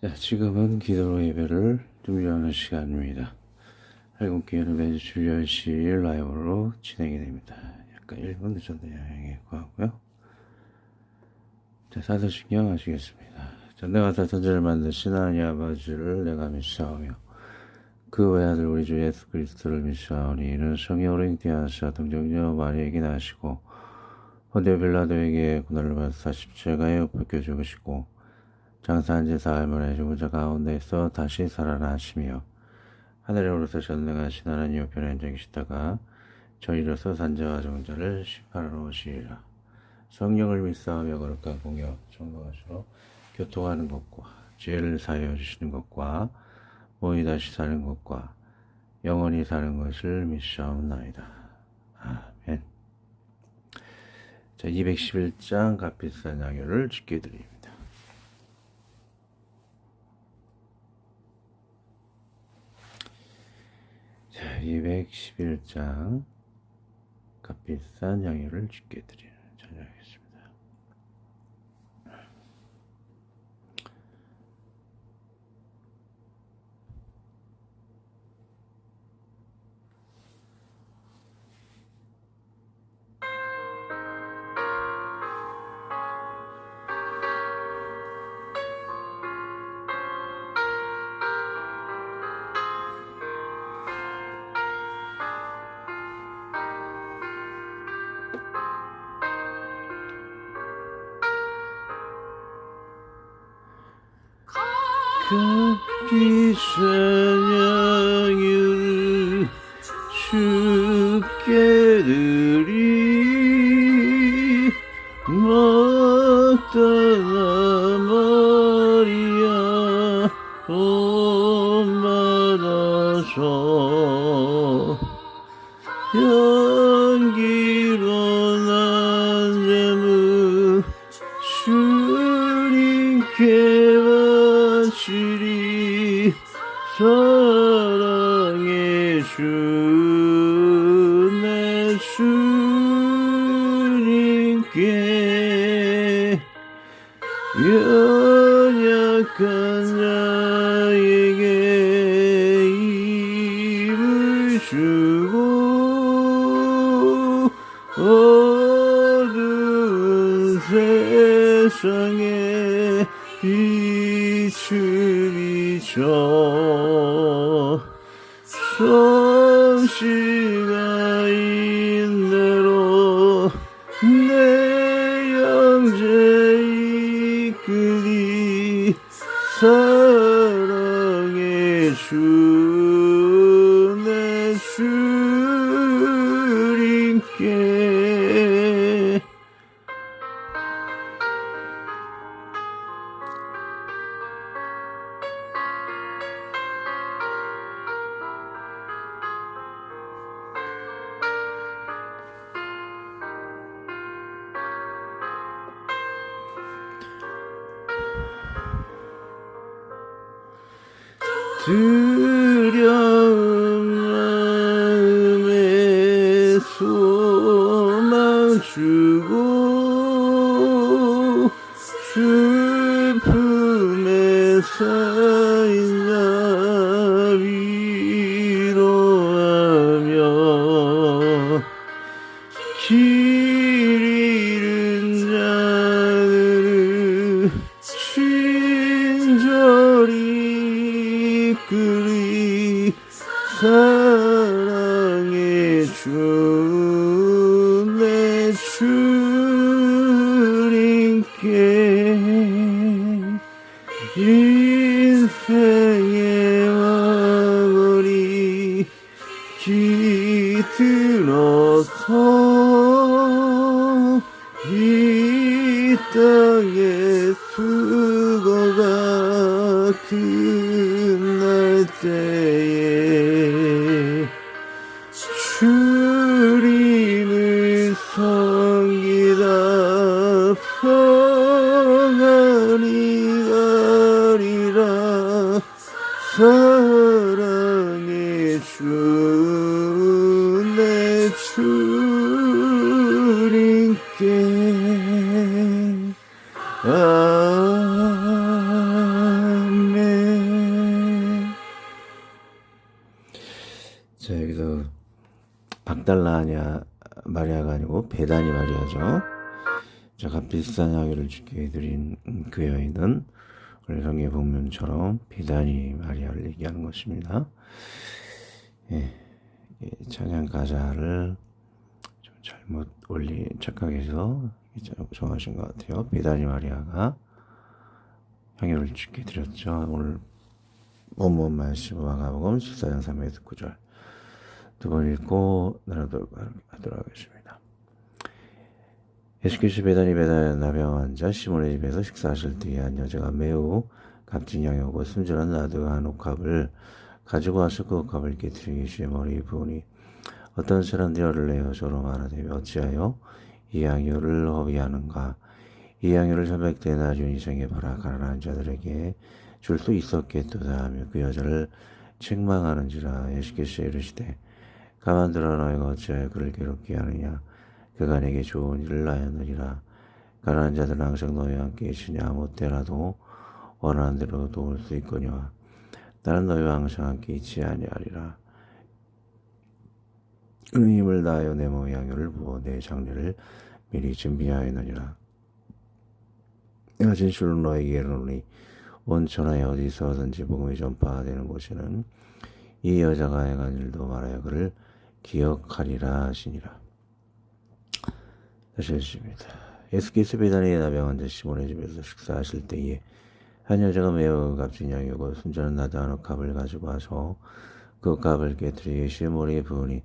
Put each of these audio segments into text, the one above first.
자, 지금은 기도 예배를 준비하는 시간입니다. 할공기회는 매주 주 10시 라이브로 진행이 됩니다. 약간 1분 늦었네요. 양해 구하고요. 자, 사도 신경 하시겠습니다. 전내가 다 천지를 만드신 하나님 아버지를 내가 믿사오며 그 외아들 우리 주 예수 그리스도를 믿사오니 이는 성이 오랭티하사 동정녀 마리에게 나시고 본디오 빌라도에게 고난을 받으사 십자가에 못 박혀 죽으시고 장사한 지 사흘만에 죽은 자 가운데서 다시 살아나시며 하늘에 오르사 전능하신 하나님 옆편에 앉아 계시다가 저희로서 산자와 죽은 자를 심판하러 오시리라. 성령을 믿사하며 거룩한 공역 정도하시러 교통하는 것과 죄를 사하여 주시는 것과 모이 다시 사는 것과 영원히 사는 것을 믿사옵나이다. 아멘. 자, 211장 값비싼 양요를 주께 드립니다. 자, 211장 값비싼 양요를 주께 드리는 찬양하겠습니다. 값비싼 양요를 주께 드리 막달라 마리아 엄마라서 향기로 난 재물 주님께 바치리 사랑의 주 내 주님께 연약한 자에게 힘을 주고 어두운 세상에 빛을 비춰 성씨가 인대로 내 영제 이끌리 사랑의 주 내 주님께 두려운 마음에 소망 주고 슬픔에 쌓인 자 위로하며 길 잃은 자들을 친절히 이끌리 사랑의 주 내 주님께 인생의 왕거리 깃들어서 이 땅의 수고가 끝날 때에 주님을 섬기다 평안히 가리라 사랑의 주 내 주님께 아멘. 막달라냐 마리아가 아니고 베다니 마리아죠. 자, 값비싼 향유를 주께 드린 그 여인은 오늘 성경 본문처럼 베다니 마리아를 얘기하는 것입니다. 예, 찬양 가사를 좀 잘못 착각해서 정하신 것 같아요. 베다니 마리아가 향유를 주께 드렸죠. 오늘 본문 말씀 마가복음 14장 3에서 9절 두 번 읽고 나누도록 하도록 하겠습니다. 예수께서 베다니 나병 환자 시몬의 집에서 식사하실 때에 한 여자가 매우 값진 양이고 순전한 나드 한 옥합을 가지고 와서 그 옥합을 깨뜨리기 위해 머리에 부으니 어떤 사람들이 어를 내어 저로 말하되 어찌하여 이 양유를 허비하는가. 이 양유를 300데나리온 이상에 팔아 가난한 자들에게 줄 수 있었겠도다 하며 그 여자를 책망하는지라. 예수께서 이르시되 가만두라. 너희가 어찌하여 그를 괴롭게 하느냐. 그가 내게 좋은 일을 하였느니라. 가난한 자들은 항상 너희와 함께 있으냐. 못되라도 원하는 대로 도울 수 있거니와 나는 너희와 항상 함께 있지 아니하리라. 그는 힘을 다하여 내 몸의 양유를 부어 내 장례를 미리 준비하였느니라. 내가 진실로 너희에게 이르노니 온 천하에 어디서든지 복음이 전파되는 곳에는 이 여자가 행한 일도 말하여 그를 기억하리라 하시니라. 다시 읽습니다. 예수께서 베다니의 나병 환자 시몬의 집에서 식사하실 때에 한 여자가 매우 값진 양이고 순전한 나드 한 옥합을 가지고 와서 그 옥합을 깨뜨려 예수의 머리에 부으니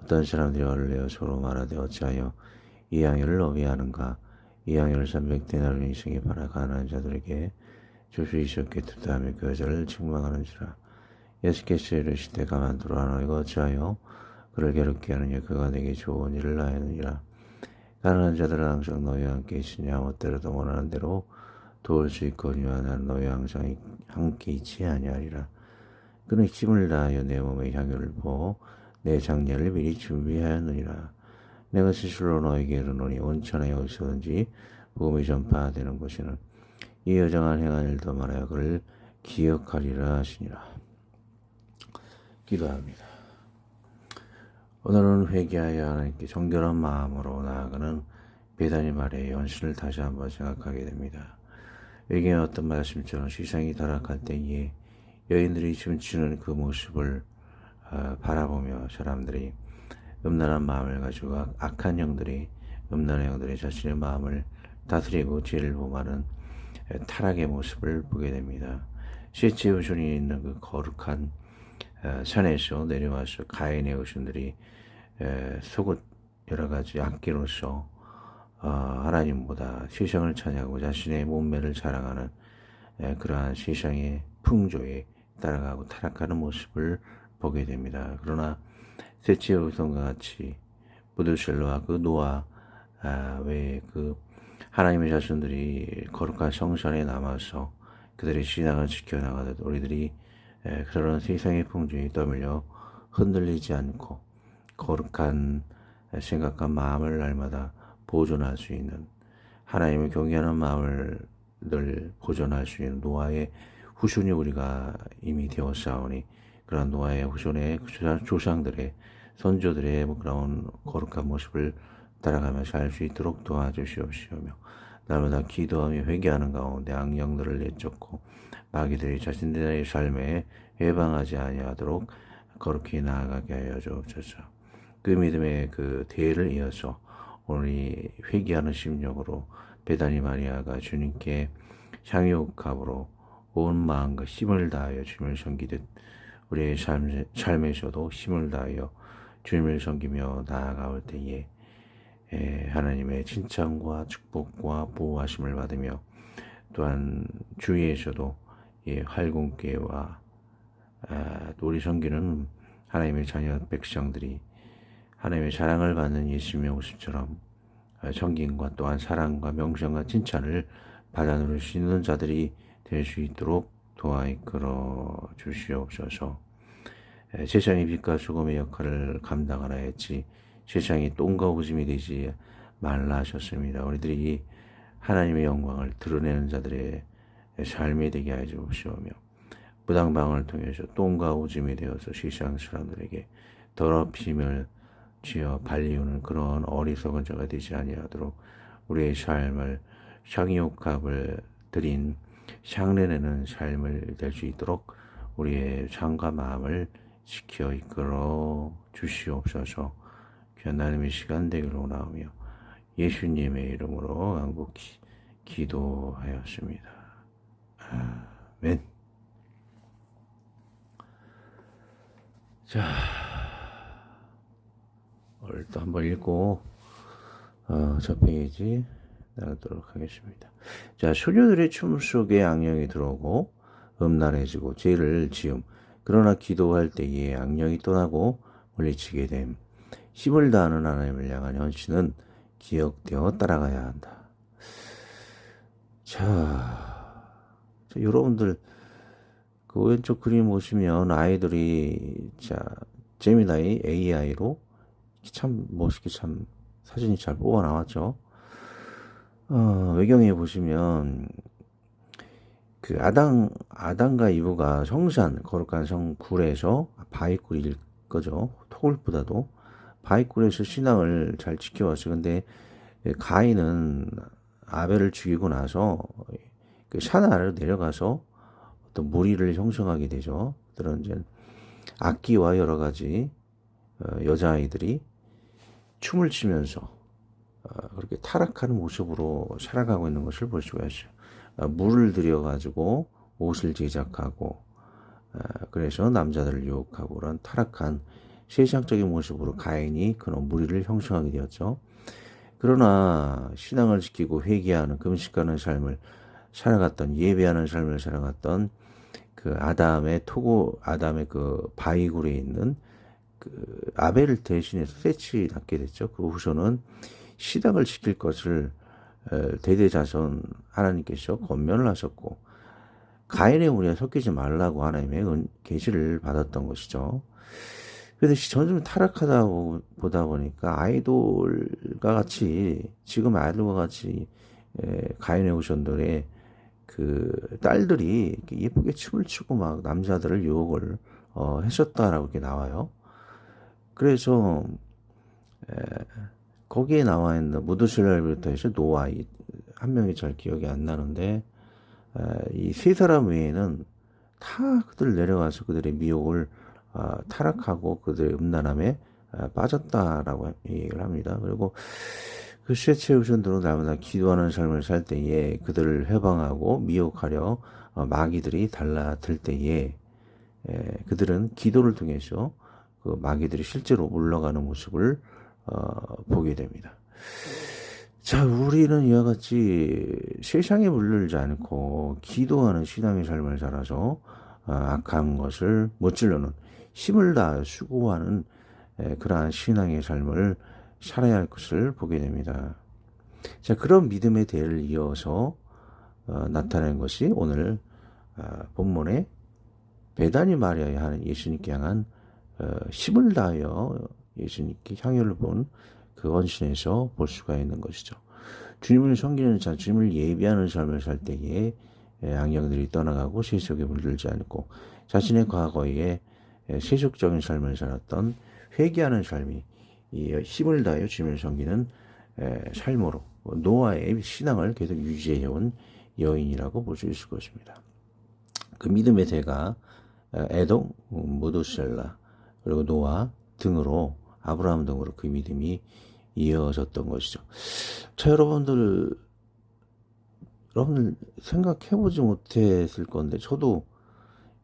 어떤 사람들이 어를 내어 서로 말하되 어찌하여 이 양유를 허비하는가. 이 양유를 300데나리온 이상에 팔아 가난한 자들에게 줄 수 있었겠다 하며 그 여자를 책망하는지라. 예수께서 이르시되 가만두라. 너희가 어찌하여 그를 괴롭게 하느냐. 그가 내게 좋은 일을 하였느니라. 가난한 자들은 항상 너희와 함께 있으냐. 못되라도 원하는 대로 도울 수 있거니와 나는 너희와 항상 함께 있지 아니하리라. 그는 힘을 다하여 내 몸에 향유를 부어 내 장례를 미리 준비하였느니라. 내가 스스로 너희에게 이르노니 온 천하에 어디서든지 복음이 전파되는 곳에는 이 여자가 행한 일도 말하여 그를 기억하리라 하시니라. 기도합니다. 오늘은 회개하여 하나님께 정결한 마음으로 나아가는 베다니 마리아의 연신을 다시 한번 생각하게 됩니다. 여기에 어떤 말씀처럼 시상이 타락할 때에 여인들이 춤추는 그 모습을 바라보며 사람들이 음란한 마음을 가지고 악한 영들이 음란한 영들이 자신의 마음을 다스리고 죄를 범하는 타락의 모습을 보게 됩니다. 셋째 후손이 있는 그 거룩한 산에서 내려와서 가인의 후손들이 속옷 여러 가지 악기로서 하나님보다 세상을 찬양하고 자신의 몸매를 자랑하는 그러한 세상의 풍조에 따라가고 타락하는 모습을 보게 됩니다. 그러나 셋째 후손과 같이 무드셀라와 그 노아 외에 그 하나님의 자손들이 거룩한 성산에 남아서 그들의 신앙을 지켜나가듯 우리들이 그런 세상의 풍조에 떠밀려 흔들리지 않고 거룩한 생각과 마음을 날마다 보존할 수 있는 하나님을 경외하는 마음을 늘 보존할 수 있는 노아의 후손이 우리가 이미 되었사오니 그런 노아의 후손의 조상들의 선조들의 그런 거룩한 모습을 따라가며 살 수 있도록 도와주시옵시오며 날마다 기도하며 회개하는 가운데 악령들을 내쫓고 마귀들이 자신들의 삶에 해방하지 아니하도록 거룩히 나아가게 하여 주옵소서. 그 믿음의 그 대회를 이어서 오늘 회개하는 심령으로 베다니 마리아가 주님께 향유옥합으로 온 마음과 힘을 다하여 주님을 섬기듯 우리의 삶에서도 힘을 다하여 주님을 섬기며 나아갈 때에 하나님의 칭찬과 축복과 보호하심을 받으며 또한 주위에서도 활공교회와 우리 섬기는 하나님의 자녀 백성들이 하나님의 사랑을 받는 예수님의 모습처럼 섬김과 또한 사랑과 명성과 칭찬을 받아 누릴 수 있는 자들이 될 수 있도록 도와 이끌어 주시옵소서. 세상의 빛과 소금의 역할을 감당하라 했지 세상이 똥과 오줌이 되지 말라 하셨습니다. 우리들이 하나님의 영광을 드러내는 자들의 삶이 되게 하여 주옵시오며 무당방을 통해서 똥과 오줌이 되어서 세상 사람들에게 더럽힘을 주여 발리우는 그런 어리석은 자가 되지 아니하도록 우리의 삶을 향유값을 드린 향내내는 삶을 될 수 있도록 우리의 삶과 마음을 지켜 이끌어 주시옵소서. 귀한 하나님의 시간 되기를 원하오며 예수님의 이름으로 간곡히 기도하였습니다. 아멘. 자, 오늘 또 한번 읽고 저 페이지 나가도록 하겠습니다. 자, 소녀들의 춤 속에 악령이 들어오고 음란해지고 죄를 지음. 그러나 기도할 때에 악령이 떠나고 물리치게 됨. 힘을 다하는 하나님을 향한 헌신은 기억되어 따라가야 한다. 자, 여러분들 그 왼쪽 그림 보시면 아이들이 제미나이 AI로 참 멋있게 참 사진이 잘 뽑아 나왔죠. 외경에 보시면 그 아담과 이브가 성산 거룩한 성굴에서 바위굴일 거죠. 토굴보다도 바위굴에서 신앙을 잘 지켜왔어요. 근데 가인은 아벨을 죽이고 나서 그 산 아래로 내려가서 어떤 무리를 형성하게 되죠. 그런 이제 악기와 여러 가지 여자아이들이 춤을 추면서 그렇게 타락하는 모습으로 살아가고 있는 것을 볼 수가 있어요. 물을 들여가지고 옷을 제작하고 그래서 남자들을 유혹하고 그런 타락한 세상적인 모습으로 가인이 그런 무리를 형성하게 되었죠. 그러나 신앙을 지키고 회개하는 금식하는 삶을 살아갔던 예배하는 삶을 살아갔던 그 아담의 그 바위굴에 있는 그 아벨을 대신해서 셋이 낳게 됐죠. 그 후손은 신앙을 지킬 것을 대대자손 하나님께서 권면을 하셨고 가인의 무리에 섞이지 말라고 하나님의 계시를 받았던 것이죠. 그런데 점점 타락하다 보다 보니까 아이돌과 같이 지금 아이돌과 같이 가인의 후손들의 그 딸들이 예쁘게 춤을 추고 막 남자들을 유혹을 했었다라고 이렇게 나와요. 그래서 거기에 나와 있는 무드실라를 비롯해서 노아 한 명이 잘 기억이 안 나는데 이 세 사람 외에는 다 그들 내려가서 그들의 미혹을 타락하고 그들의 음란함에 빠졌다라고 얘기를 합니다. 그리고 그 셋의 후손들은 날마다 기도하는 삶을 살 때에 그들을 해방하고 미혹하려 마귀들이 달라들 때에 그들은 기도를 통해서 그 마귀들이 실제로 물러가는 모습을 보게 됩니다. 자, 우리는 이와 같이 세상에 물들지 않고 기도하는 신앙의 삶을 살아서 악한 것을 무찌르는 힘을 다해 수고하는 그러한 신앙의 삶을 살아야 할 것을 보게 됩니다. 자, 그런 믿음의 대를 이어서 나타낸 것이 오늘 본문의 베다니 마리아에 하는 예수님께 향한 힘을 다하여 예수님께 향유를 본 그 헌신에서 볼 수가 있는 것이죠. 주님을 섬기는 자, 주님을 예비하는 삶을 살 때에 악령들이 떠나가고 세속에 물들지 않고 자신의 과거에 세속적인 삶을 살았던 회개하는 삶이 이 힘을 다하여 주님을 섬기는 삶으로 노아의 신앙을 계속 유지해온 여인이라고 볼 수 있을 것입니다. 그 믿음의 대가 에돔, 무두셀라 그리고 노아 등으로 아브라함 등으로 그 믿음이 이어졌던 것이죠. 자, 여러분들 생각해보지 못했을 건데 저도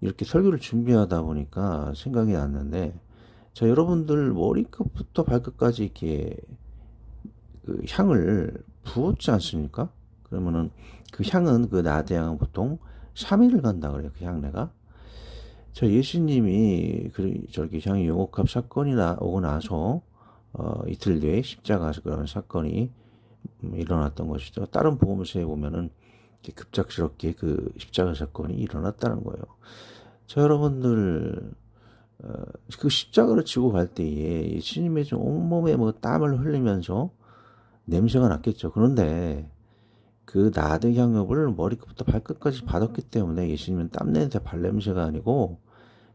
이렇게 설교를 준비하다 보니까 생각이 났는데 자, 여러분들 머리끝부터 발끝까지 이렇게 그 향을 부었지 않습니까? 그러면은 그 향은 그 나대향은 보통 3일을 간다 그래요. 그 향내가. 저 예수님이 저렇게 향이 용옥합 사건이 오고 나서 이틀 뒤에 십자가에서 그런 사건이 일어났던 것이죠. 다른 복음서에 보면은 급작스럽게 그 십자가 사건이 일어났다는 거예요. 자, 여러분들 그 십자가를 지고 갈 때에 예수님의 좀 온몸에 뭐 땀을 흘리면서 냄새가 났겠죠. 그런데 그 나드 향유를 머리끝부터 발끝까지 받았기 때문에 예수님은 땀냄새, 발냄새가 아니고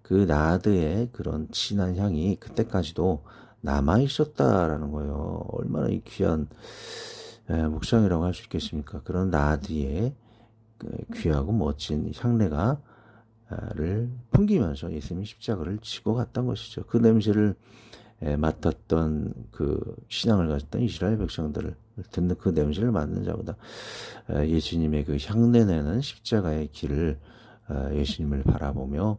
그 나드의 그런 진한 향이 그때까지도 남아 있었다라는 거예요. 얼마나 이 귀한 묵상이라고 할 수 있겠습니까? 그런 나디의 귀하고 멋진 향내가 를 풍기면서 예수님이 십자가를 지고 갔던 것이죠. 그 냄새를 맡았던 그 신앙을 가졌던 이스라엘 백성들을 듣는 그 냄새를 맡는 자보다 예수님의 그 향내내는 십자가의 길을 예수님을 바라보며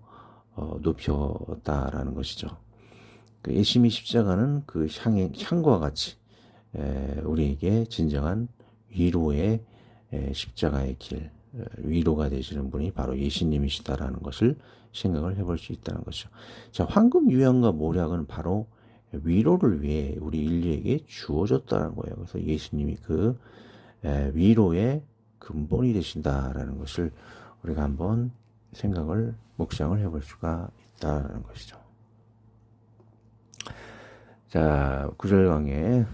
높였다라는 것이죠. 그 예수님의 십자가는 그 향과 같이 우리에게 진정한 위로의 십자가의 길, 위로가 되시는 분이 바로 예수님이시다라는 것을 생각을 해볼 수 있다는 것이죠. 자, 황금 유향과 모략은 바로 위로를 위해 우리 인류에게 주어졌다는 거예요. 그래서 예수님이 그 위로의 근본이 되신다라는 것을 우리가 한번 생각을 묵상을 해볼 수가 있다는 것이죠. 자, 9절 강의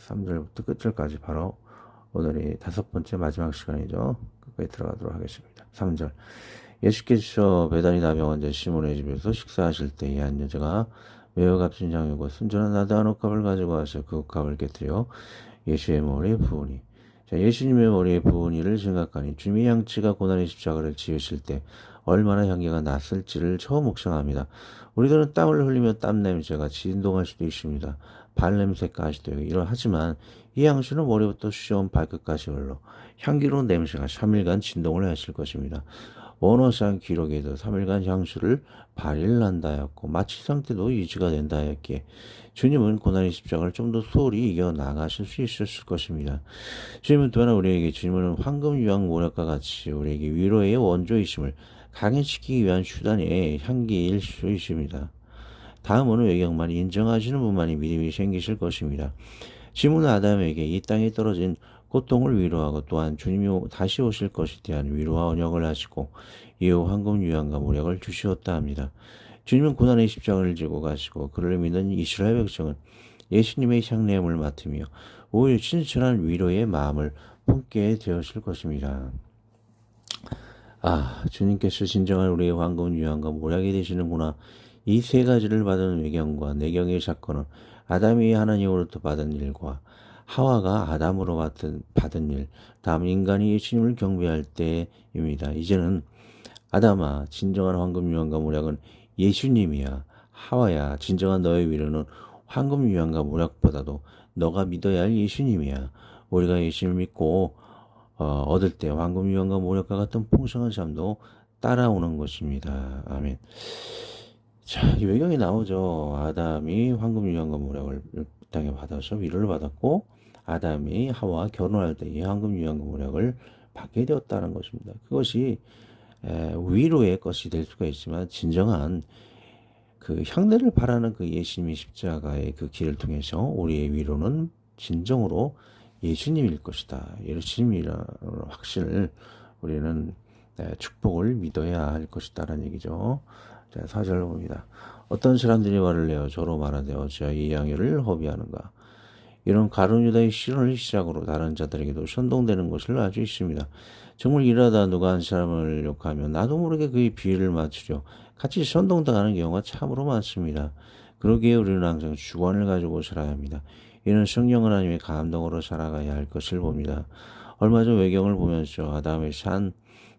3절부터 끝절까지 바로 오늘이 5번째 마지막 시간이죠. 끝까지 들어가도록 하겠습니다. 3절. 예수께서 베다니 나병환자 시몬의 집에서 식사하실 때에 한 여자가 매우 값진 양이고 순전한 나다한 옷값을 가지고 와서 그 옷값을 깨뜨려 예수의 머리에 부으니. 자, 예수님의 머리에 부은 일을 생각하니 주님의 양치가 고난의 십자가를 지으실 때 얼마나 향기가 났을지를 처음 묵상합니다. 우리들은 땀을 흘리며 땀 냄새가 진동할 수도 있습니다. 발냄새까지도 이러하지만 이 향수는 머리부터 수염 발끝까지 흘러 향기로운 냄새가 3일간 진동을 했을 것입니다. 원어상 기록에도 3일간 향수를 발일난다 하였고 마취 상태도 유지가 된다 하였기에 주님은 고난의 십자가를 좀 더 소홀히 이겨나가실 수 있었을 것입니다. 주님은 또한 우리에게 주님은 황금 유황 모략과 같이 우리에게 위로의 원조이심을 강해시키기 위한 수단의 향기일 수 있습니다. 다음은 외경만 인정하시는 분만이 믿음이 생기실 것입니다. 지문은 아담에게 이 땅에 떨어진 고통을 위로하고 또한 주님이 다시 오실 것에 대한 위로와 언약을 하시고 이후 황금 유향과 모략을 주시었다 합니다. 주님은 고난의 십자가를 지고 가시고 그를 믿는 이스라엘 백성은 예수님의 향내음을 맡으며 오히려 친절한 위로의 마음을 품게 되었을 것입니다. 주님께서 진정한 우리의 황금 유향과 모략이 되시는구나. 이 세 가지를 받은 외경과 내경의 사건은 아담이 하나님으로부터 받은 일과 하와가 아담으로 받은 일, 다음 인간이 예수님을 경배할 때입니다. 이제는 아담아, 진정한 황금 유향과 모략은 예수님이야. 하와야, 진정한 너의 위로는 황금 유향과 모략보다도 너가 믿어야 할 예수님이야. 우리가 예수님을 믿고 얻을 때 황금 유향과 모략과 같은 풍성한 삶도 따라오는 것입니다. 아멘. 자, 이 외경이 나오죠. 아담이 황금 유향과 모략을 땅에 받아서 위로를 받았고 아담이 하와 결혼할 때 이 황금 유향과 모략을 받게 되었다는 것입니다. 그것이 위로의 것이 될 수가 있지만 진정한 그 향내를 바라는 그 예수님의 십자가의 그 길을 통해서 우리의 위로는 진정으로 예수님일 것이다. 예수님이라는 확신을 우리는 축복을 믿어야 할 것이다라는 얘기죠. 자, 4절로 봅니다. 어떤 사람들이 말을 내어 저로 말하되 어찌하여 이 양해를 허비하는가. 이런 가룟 유다의 실언을 시작으로 다른 자들에게도 선동되는 것을 알 수 있습니다. 정말 일하다 누가 한 사람을 욕하면 나도 모르게 그의 비위를 맞추려 같이 선동당하는 경우가 참으로 많습니다. 그러기에 우리는 항상 주관을 가지고 살아야 합니다. 이는 성령 하나님의 감동으로 살아가야 할 것을 봅니다. 얼마 전 외경을 보면서 아담의 산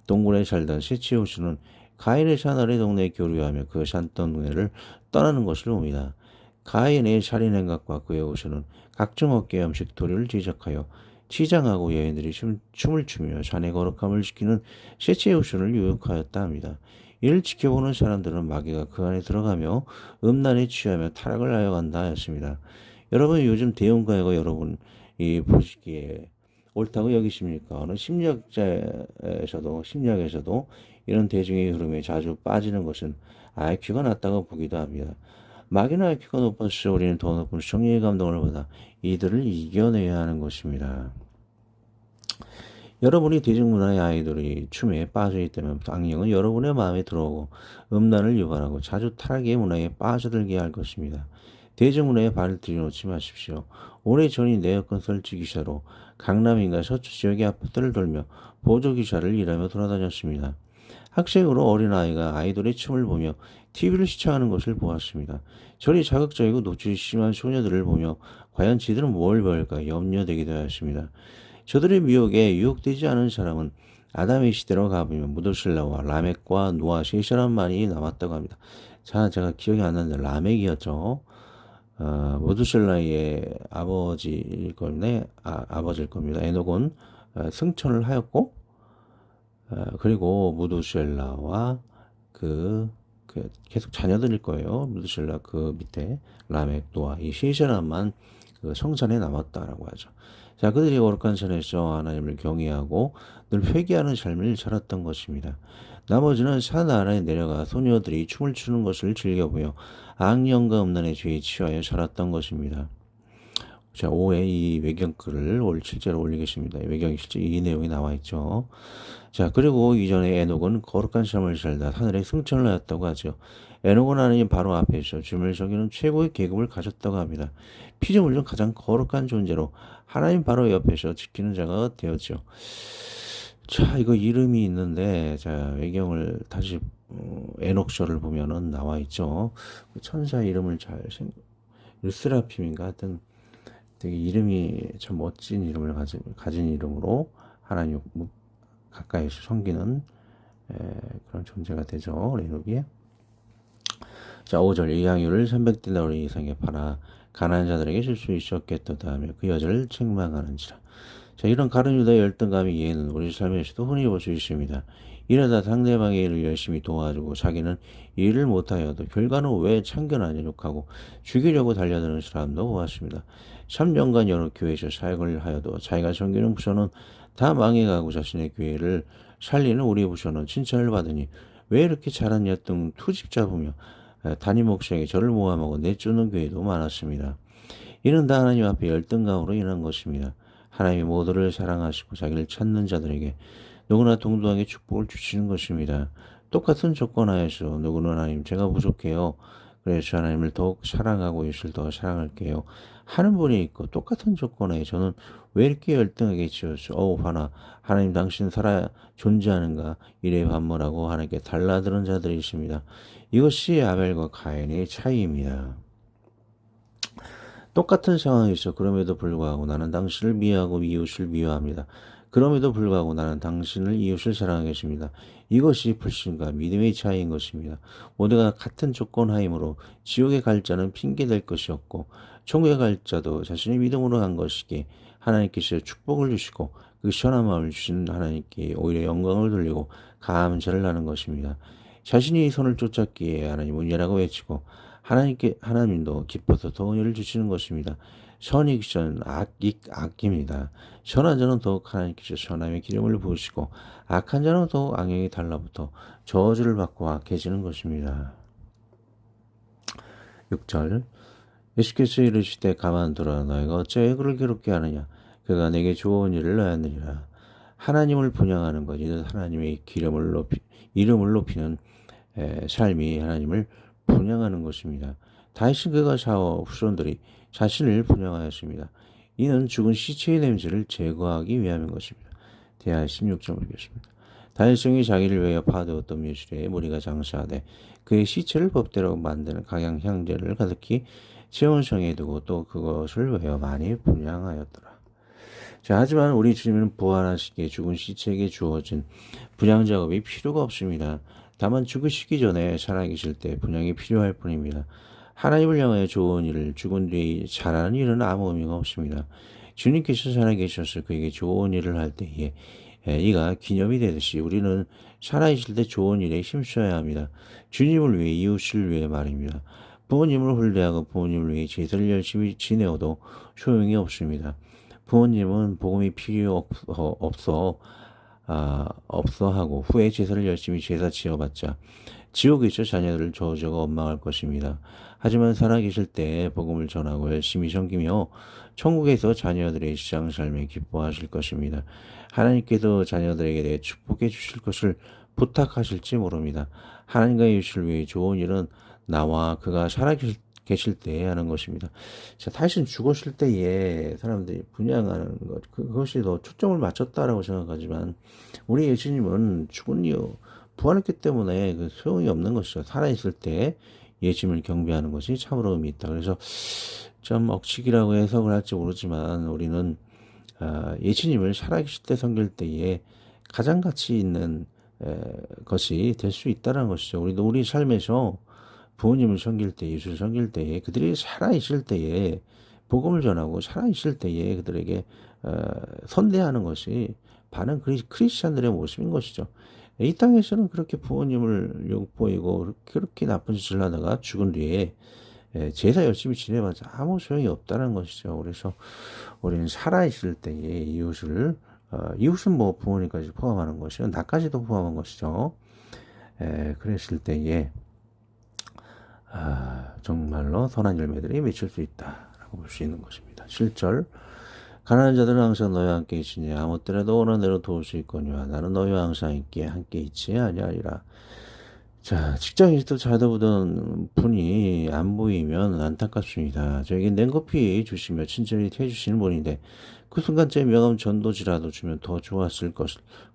동굴에 살던 셋째 호수는 가인의 산 아래 동네에 교류하며 그 산 동네를 떠나는 것을 봅니다. 가인의 살인 행각과 그의 호수는 각종 어깨 음식 도리를 지적하여 치장하고 여인들이 춤을 추며 산의 거룩함을 지키는 셋째 호수를 유혹하였다 합니다. 이를 지켜보는 사람들은 마귀가 그 안에 들어가며 음란에 취하며 타락을 하여 간다 하였습니다. 여러분 요즘 대형가요가 여러분이 보시기에 옳다고 여기십니까? 어느 심리학에서도 이런 대중의 흐름에 자주 빠지는 것은 IQ가 낮다고 보기도 합니다. 마귀는 IQ가 높아서 우리는 더 높은 성령의 감동을 받아 이들을 이겨내야 하는 것입니다. 여러분이 대중문화의 아이돌이 춤에 빠져 있다면 악령은 여러분의 마음에 들어오고 음란을 유발하고 자주 타락의 문화에 빠져들게 할 것입니다. 대중문화에 발을 들여놓지 마십시오. 오래전이 내여권 설치 기사로 강남인가 서초 지역의 아파트를 돌며 보조 기사를 일하며 돌아다녔습니다. 학생으로 어린아이가 아이돌의 춤을 보며 TV를 시청하는 것을 보았습니다. 저리 자극적이고 노출이 심한 소녀들을 보며 과연 지들은 뭘 배울까 염려되기도 하였습니다. 저들의 미혹에 유혹되지 않은 사람은 아담의 시대로 가보면 무드실라와 라멕과 노아 세 사람만이 남았다고 합니다. 자, 제가 기억이 안 나는데 라멕이었죠. 무드실라의 아버지일 겁니다. 아버지일 겁니다. 에녹은 승천을 하였고, 그리고 무드실라와 계속 자녀들일 거예요. 무드실라 그 밑에 라멕, 노아 이 세 사람만 그 성산에 남았다라고 하죠. 자, 그들이 거룩한 산에서 하나님을 경외하고 늘 회개하는 삶을 살았던 것입니다. 나머지는 산 아래에 내려가 소녀들이 춤을 추는 것을 즐겨보며 악령과 음란의 죄에 취하여 살았던 것입니다. 자, 5회 이 외경글을 실제로 올리겠습니다. 외경이 실제 이 내용이 나와 있죠. 자, 그리고 이전에 에녹은 거룩한 삶을 살다 하늘에 승천을 하였다고 하죠. 에녹은 하나님 바로 앞에서 주님을 섬기는 최고의 계급을 가졌다고 합니다. 피조물 중 가장 거룩한 존재로 하나님 바로 옆에서 지키는 자가 되었죠. 자, 이거 이름이 있는데, 자, 외경을 다시 에녹서를 보면은 나와 있죠. 그 천사 이름을 르스라핌인가 하여튼 되게 이름이 참 멋진 이름을 가진 이름으로 하나님 가까이서 섬기는 그런 존재가 되죠. 에녹이. 자, 5절 이 향유를 300디나리 이상에 팔아 가난한 자들에게 줄 수 있었겠도다 하며 그 여자를 책망하는지라. 자, 이런 가룟 유다의 열등감이 이해는 우리 삶에서도 흔히 볼 수 있습니다. 이러다 상대방의 일을 열심히 도와주고 자기는 일을 못하여도 결과는 왜 참견하냐 욕하고 죽이려고 달려드는 사람도 보았습니다. 3년간 여러 교회에서 사역을 하여도 자기가 섬기는 부서는 다 망해가고 자신의 교회를 살리는 우리 부서는 칭찬을 받으니 왜 이렇게 잘하냐 등 투집자 보며 담임 목사에게 저를 모함하고 내쫓는 교회도 많았습니다. 이는 다 하나님 앞에 열등감으로 인한 것입니다. 하나님이 모두를 사랑하시고 자기를 찾는 자들에게 누구나 동등하게 축복을 주시는 것입니다. 똑같은 조건 하에서 누구는 하나님 제가 부족해요. 그래서 하나님을 더욱 사랑하고 예수를 더 사랑할게요. 하는 분이 있고 똑같은 조건에 저는 왜 이렇게 열등하게 지었어? 화나. 하나님 당신 존재하는가? 이래 반문하고 하나님께 달라드는 자들이 있습니다. 이것이 아벨과 가인의 차이입니다. 똑같은 상황에서 그럼에도 불구하고 나는 당신을 미워하고 이웃을 미워합니다. 그럼에도 불구하고 나는 당신을 이웃을 사랑하겠습니다. 이것이 불신과 믿음의 차이인 것입니다. 모두가 같은 조건 하이므로 지옥에 갈 자는 핑계댈 것이 없고 천국에 갈 자도 자신의 믿음으로 간 것이기에 하나님께서 축복을 주시고 그 시원한 마음을 주시는 하나님께 오히려 영광을 돌리고 감사를 하는 것입니다. 자신이 손을 쫓았기에 하나님 은혜라고 외치고 하나님도 기뻐서 더 은혜를 주시는 것입니다. 선이 기전 악입니다. 선한 자는 더욱 하나님께서 선함의 기름을 부으시고 악한 자는 더욱 악령이 달라붙어 저주를 받고 악해지는 것입니다. 6절 예수께서 이르시되 가만두라 너희가 어찌하여 그를 괴롭게 하느냐 그가 내게 좋은 일을 하였느니라. 하나님을 분양하는 것 이는 하나님의 이름을 높이는 삶이 하나님을 분양하는 것입니다. 다윗은 그가 사와 후손들이 자신을 분양하였습니다. 이는 죽은 시체의 냄새를 제거하기 위함인 것입니다. 대하 16절 보겠습니다. 다윗성이 자기를 위하여 파되었던 묘실에 무리가 장사하되 그의 시체를 법대로 만드는 각양 향제를 가득히 세원성에 두고 또 그것을 위하여 많이 분양하였더라. 자, 하지만 우리 주님은 부활하시기에 죽은 시체에게 주어진 분양 작업이 필요가 없습니다. 다만 죽으시기 전에 살아계실 때 분양이 필요할 뿐입니다. 하나님을 향하여 좋은 일을 죽은 뒤에 잘하는 일은 아무 의미가 없습니다. 주님께서 살아계셔서 그에게 좋은 일을 할 때에 이가 기념이 되듯이 우리는 살아계실 때 좋은 일에 힘써야 합니다. 주님을 위해 이웃을 위해 말입니다. 부모님을 혼례하고 부모님을 위해 제사를 열심히 지내어도 소용이 없습니다. 부모님은 복음이 필요 없어 하고 후에 제사를 열심히 제사 지어봤자 지옥에서 자녀들을 저주하고 원망할 것입니다. 하지만 살아계실 때 복음을 전하고 열심히 섬기며 천국에서 자녀들의 시장 삶에 기뻐하실 것입니다. 하나님께서 자녀들에게 대해 축복해 주실 것을 부탁하실지 모릅니다. 하나님과 예수를 위해 좋은 일은 나와 그가 살아계실 때 하는 것입니다. 자, 다윗은 죽었을 때에 사람들이 분양하는 것 그것이 더 초점을 맞췄다라고 생각하지만 우리 예수님은 죽은 이후 부활했기 때문에 그 소용이 없는 것이죠. 살아있을 때 예수님을 경배하는 것이 참으로 의미 있다. 그래서 좀 억측이라고 해석을 할지 모르지만 우리는 예수님을 살아계실 때 섬길 때에 가장 가치 있는 것이 될 수 있다는 것이죠. 우리도 우리 삶에서 부모님을 섬길 때, 예수를 섬길 때에 그들이 살아있을 때에 복음을 전하고 살아있을 때에 그들에게 선대하는 것이 바른 크리스찬들의 모습인 것이죠. 이 땅에서는 그렇게 부모님을 욕보이고 그렇게 나쁜 짓을 하다가 죽은 뒤에 제사 열심히 지내봤자 아무 소용이 없다는 것이죠. 그래서 우리는 살아있을 때에 이웃은 뭐 부모님까지 포함하는 것이요. 나까지도 포함한 것이죠. 그랬을 때에 정말로 선한 열매들이 맺힐 수 있다라고 볼 수 있는 것입니다. 7절 가난한 자들은 항상 너희와 함께 있으니 아무 때라도 원하는 대로 도울 수 있거니와 나는 너희와 항상 함께 있지 아니하리라. 자, 직장에서도 찾아보던 분이 안 보이면 안타깝습니다. 저에게 냉커피 주시며 친절히 해주시는 분인데 그 순간째 명함 전도지라도 주면 더 좋았을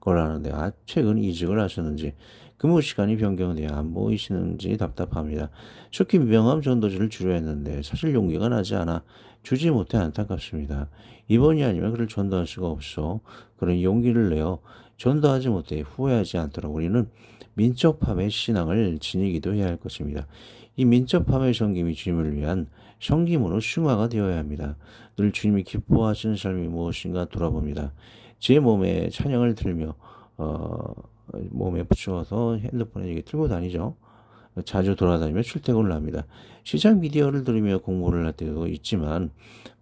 거라는데 최근 이직을 하셨는지 근무 시간이 변경되어 안 보이시는지 답답합니다. 좋게 명함 전도지를 주려 했는데 사실 용기가 나지 않아 주지 못해 안타깝습니다. 이번이 아니면 그를 전도할 수가 없어. 그런 용기를 내어 전도하지 못해 후회하지 않도록 우리는 민첩함의 신앙을 지니기도 해야 할 것입니다. 이 민첩함의 섬김이 주님을 위한 섬김으로 숭화가 되어야 합니다. 늘 주님이 기뻐하시는 삶이 무엇인가 돌아봅니다. 제 몸에 찬양을 틀며 몸에 붙여서 핸드폰에 이렇게 틀고 다니죠. 자주 돌아다니며 출퇴근을 합니다. 시장 미디어를 들으며 공부를 할 때도 있지만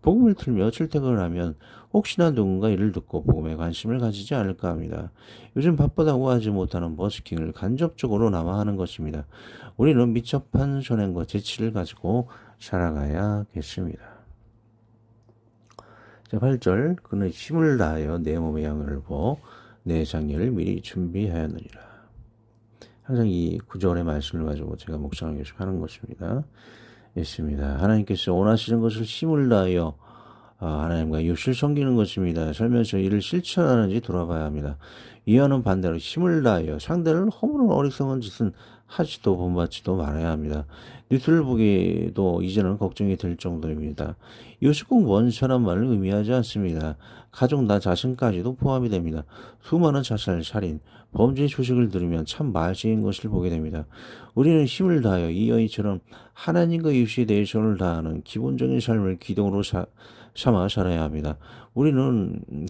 복음을 틀며 출퇴근을 하면 혹시나 누군가 이를 듣고 복음에 관심을 가지지 않을까 합니다. 요즘 바쁘다고 하지 못하는 버스킹을 간접적으로 남아 하는 것입니다. 우리는 미첩한 선행과 재치를 가지고 살아가야겠습니다. 자, 8절 그는 힘을 다하여 내 몸의 양을 보어 내 장례를 미리 준비하였느니라. 항상 이 구절의 말씀을 가지고 제가 묵상을 계속 하는 것입니다. 있습니다. 하나님께서 원하시는 것을 힘을 다하여 하나님과 이웃을 섬기는 것입니다. 살면서 이를 실천하는지 돌아봐야 합니다. 이와는 반대로 힘을 다하여 상대를 허무는 어리석은 짓은 하지도 본받지도 말아야 합니다. 뉴스를 보기도 이제는 걱정이 될 정도입니다. 이것이 꼭 원천한말을 의미하지 않습니다. 가족 나 자신까지도 포함이 됩니다. 수많은 자살, 살인, 범죄 소식을 들으면 참 말세인 것을 보게 됩니다. 우리는 힘을 다하여 이 여인처럼 하나님과 이웃에 대해 손을 다하는 기본적인 삶을 기동으로 삼아 살아야 합니다.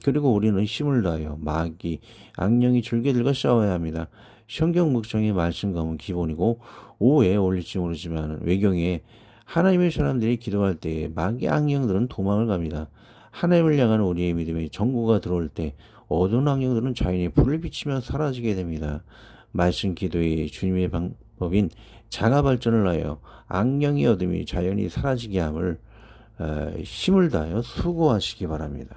그리고 우리는 힘을 다하여 마귀, 악령이 줄개들과 싸워야 합니다. 성경 묵상의 말씀 감은 기본이고 오해에 어울릴지 모르지만 외경에 하나님의 사람들이 기도할 때에 마귀 악령들은 도망을 갑니다. 하나님을 향한 우리의 믿음의 정구가 들어올 때 어두운 악령들은 자연의 불을 비치며 사라지게 됩니다. 말씀 기도의 주님의 방법인 자가 발전을 하여 악령의 어둠이 자연히 사라지게 함을 힘을 다하여 수고하시기 바랍니다.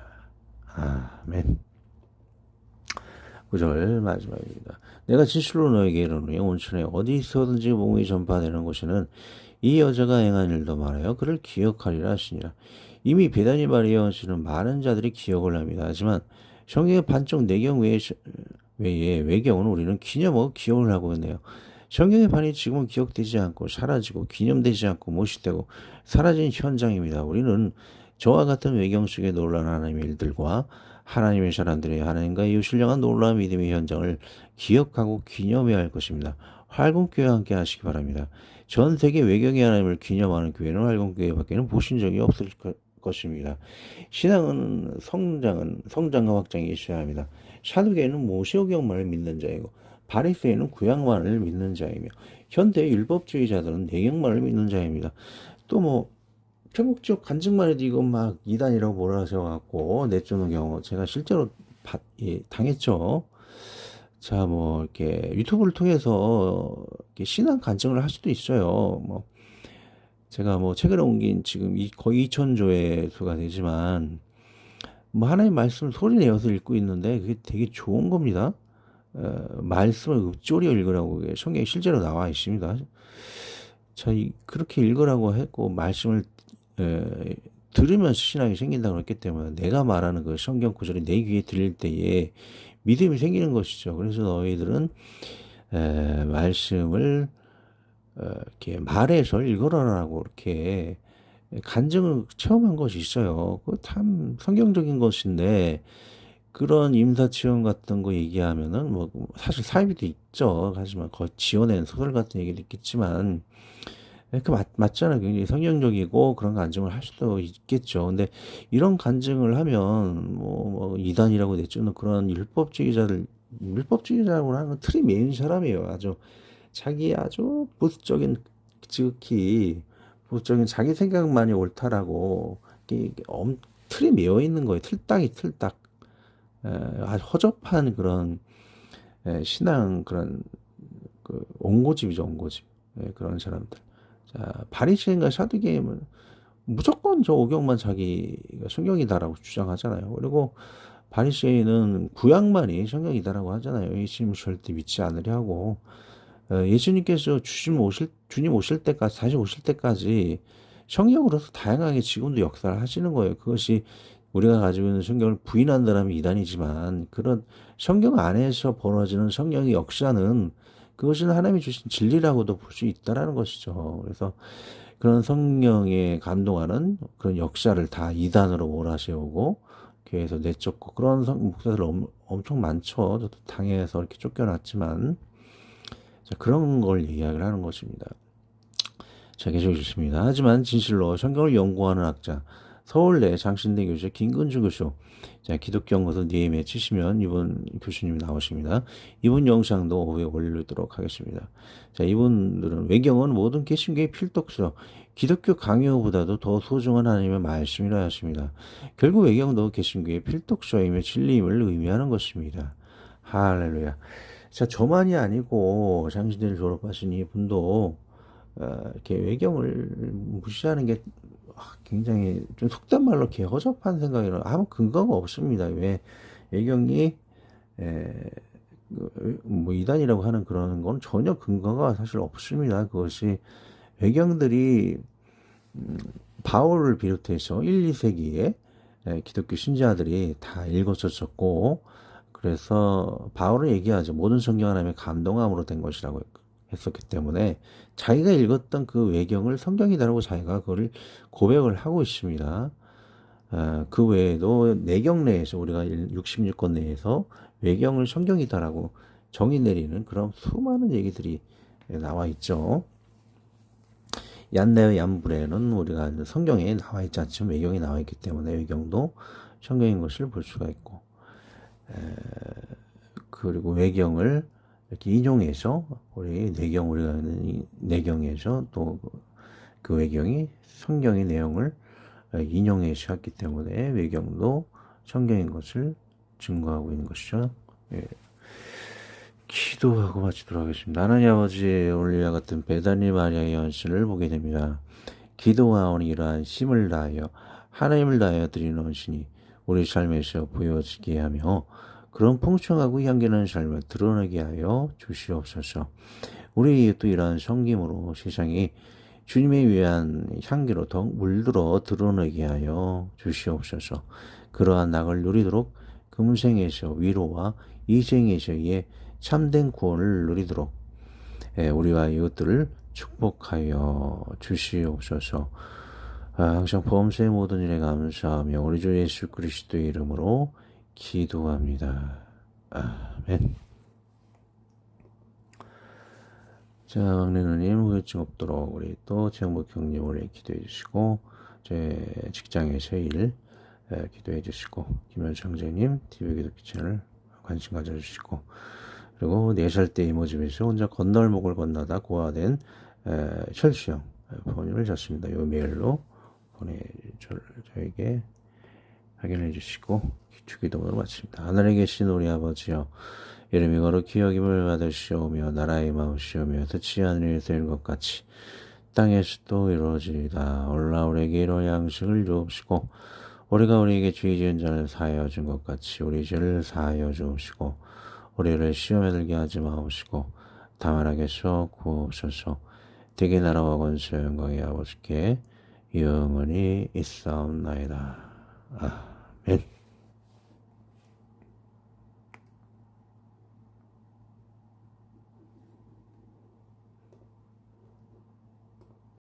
아멘. 9절 마지막입니다. 내가 진실로 너에게 이르노니 온천에 어디 있어든지 복음이 전파되는 곳에는 이 여자가 행한 일도 말하여 그를 기억하리라 하시니라. 이미 베다니 마리아와 씨는 많은 자들이 기억을 합니다. 하지만 성경의 반쪽 내경 외에 외경은 우리는 기념하고 기억을 하고 있네요. 성경의 반이 지금은 기억되지 않고 사라지고 기념되지 않고 무시되고 사라진 현장입니다. 우리는 저와 같은 외경 속의 놀라운 하나님의 일들과 하나님의 사람들의 하나님과 이웃을 향한 놀라운 믿음의 현장을 기억하고 기념해야 할 것입니다. 활공교회와 함께 하시기 바랍니다. 전 세계 외경의 하나님을 기념하는 교회는 활공교회밖에는 보신 적이 없을 것입니다. 신앙은 성장과 확장이 있어야 합니다. 사두개는 모세오경만을 믿는 자이고 바리새인은 구약만을 믿는 자이며 현대 율법주의자들은 내경만을 믿는 자입니다. 또 표목적 간증만 해도 이거 막 이단이라고 몰아세워갖고 내쫓는 경우 제가 실제로 당했죠. 자, 이렇게 유튜브를 통해서 이렇게 신앙 간증을 할 수도 있어요. 제가 최근에 옮긴 지금 거의 2,000조회수가 되지만 하나님 말씀을 소리 내어서 읽고 있는데 그게 되게 좋은 겁니다. 말씀을 읊조려 읽으라고 성경에 실제로 나와 있습니다. 자, 그렇게 읽으라고 했고 말씀을 들으면서 신앙이 생긴다고 했기 때문에 내가 말하는 그 성경 구절이 내 귀에 들릴 때에 믿음이 생기는 것이죠. 그래서 너희들은 말씀을 이렇게 말해서 읽어라라고 이렇게 간증을 체험한 것이 있어요. 그 참 성경적인 것인데 그런 임사치험 같은 거 얘기하면은 뭐 사실 사이비도 있죠. 하지만 거의 지어낸 소설 같은 얘기도 있겠지만 그 맞잖아요. 굉장히 성경적이고 그런 간증을 할 수도 있겠죠. 근데 이런 간증을 하면 뭐 이단이라고 내쫓는 그런 율법주의자라고 하는 건 틀이 메인 사람이에요. 아주 보수적인 지극히 보수적인 자기 생각만이 옳다라고 틀이 메어 있는 거예요. 틀딱 아주 허접한 그런 신앙 그런 그 온고집 그런 사람들. 자, 바리새인과 사두개인은 무조건 저 오경만 자기가 성경이다라고 주장하잖아요. 그리고 바리새인은 구약만이 성경이다라고 하잖아요. 예수님 절대 믿지 않으려 하고 예수님께서 주님 오실 때까지 다시 오실 때까지 성경으로서 다양하게 지금도 역사를 하시는 거예요. 그것이 우리가 가지고 있는 성경을 부인한다면 이단이지만 그런 성경 안에서 벌어지는 성경의 역사는 그것은 하나님이 주신 진리라고도 볼 수 있다라는 것이죠. 그래서 그런 성령에 감동하는 그런 역사를 다 이단으로 몰아세우고 교회에서 내쫓고 그런 목사들 엄청 많죠. 저도 당해서 이렇게 쫓겨났지만 자, 그런 걸 이야기를 하는 것입니다. 자, 계속 읽습니다. 하지만 진실로 성경을 연구하는 학자 서울대 장신대 교수 김근주 교수 자, 기독교 연구소 DM에 치시면 이분 교수님이 나오십니다. 이분 영상도 오후에 올리도록 하겠습니다. 자, 이분들은 외경은 모든 개신교의 필독서 기독교 강요보다도 더 소중한 하나님의 말씀이라 하십니다. 결국 외경도 개신교의 필독서이며 진리임을 의미하는 것입니다. 할렐루야. 자, 저만이 아니고 장신대를 졸업하신 이분도 이렇게 외경을 무시하는 게 굉장히 좀 속된 말로 이렇게 허접한 생각이라 아무 근거가 없습니다. 왜 외경이 뭐 이단이라고 하는 그런 건 전혀 근거가 사실 없습니다. 그것이 외경들이 바울을 비롯해서 1, 2세기에 기독교 신자들이 다 읽었었고 그래서 바울은 얘기하죠. 모든 성경 하나님의 감동함으로 된 것이라고 했었기 때문에 자기가 읽었던 그 외경을 성경이다라고 자기가 그걸 고백을 하고 있습니다. 그 외에도 내경 내에서 우리가 66권 내에서 외경을 성경이다라고 정의 내리는 그런 수많은 얘기들이 나와 있죠. 얀네의 얀불에는 우리가 성경에 나와 있지 않지만 외경이 나와 있기 때문에 외경도 성경인 것을 볼 수가 있고 그리고 외경을 이렇게 인용해서 우리가 하는 내경에서 또 그 외경이 성경의 내용을 인용해서 했기 때문에 외경도 성경인 것을 증거하고 있는 것이죠. 예. 기도하고 마치도록 하겠습니다. 하나님 아버지 오늘 이와 같은 베다니 마리아의 헌신을 보게 됩니다. 기도하오니 이러한 힘을 다하여 하나님을 다하여 드리는 헌신이 우리 삶에서 보여지게 하며 그런 풍성하고 향기나는 삶을 드러내게 하여 주시옵소서. 우리 또 이러한 성김으로 세상이 주님에 위한 향기로 더욱 물들어 드러내게 하여 주시옵소서. 그러한 낙을 누리도록 금생에서 위로와 이생에서의 참된 구원을 누리도록 우리와 이웃들을 축복하여 주시옵소서. 항상 범사의 모든 일에 감사하며 우리 주 예수 그리스도의 이름으로 기도합니다. 아멘. 자, 막내 누님 후유증 없도록 우리 또 최영복 형님 오래 기도해 주시고 제 직장에서 일 기도해 주시고 김현수 형제님 TV 기독교 채널 관심 가져주시고 그리고 4살 때 이모 집에서 혼자 건널목을 건너다 고아된 철수형 부모님을 졌습니다. 이 메일로 저에게 확인해 주시고 주기도문을 마칩니다. 하늘에 계신 우리 아버지여 이름이 거룩히 여김을 받으시오며 나라의 마음시오며 뜻이 하늘에서 이룬 것 같이 땅에서도 이루어지리다. 오늘날 우리에게 이런 양식을 주옵시고 우리가 우리에게 죄 지은 자를 사하여 준 것 같이 우리 죄를 사하여 주옵시고 우리를 시험에 들게 하지 마옵시고 다만 악에서 구하옵소서. 대개 나라와 권세 영광의 아버지께 영원히 있사옵나이다. 아멘.